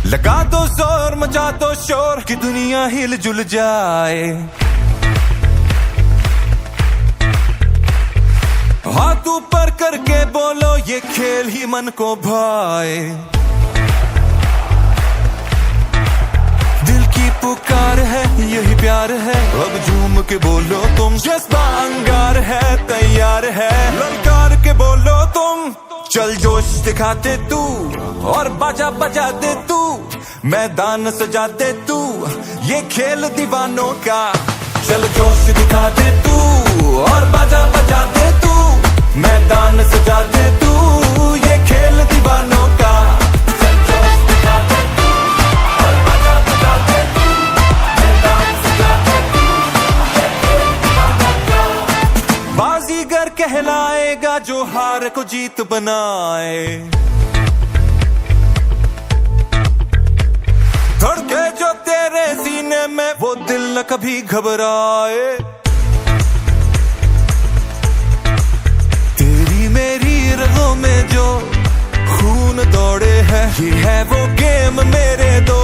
लगा दो जोर, मचा दो शोर कि दुनिया हिल जुल जाए। हाथ ऊपर करके बोलो ये खेल ही मन को भाए। दिल की पुकार है यही प्यार है, अब झूम के बोलो तुम। जज्बा अंगार है तैयार है, ललकार के बोलो तुम। चल जोश दिखाते तू और बाजा बजा दे तू, मैदान सजा दे तू ये खेल दीवानों का। चल जोश दिखा दे तू और बाजा बजा दे तू, मैदान सजा दे तू ये खेल दीवानों का। चल जोश दिखा दे तू और बाजा बजा दे तू, मैदान सजा दे तू ये खेल दीवानों का। बाजीगर कहलाएगा जो हार को जीत बनाए, धड़के जो तेरे सीने में वो दिल न कभी घबराए। तेरी मेरी रगों में जो खून दौड़े है, ये है वो गेम मेरे दोस्त।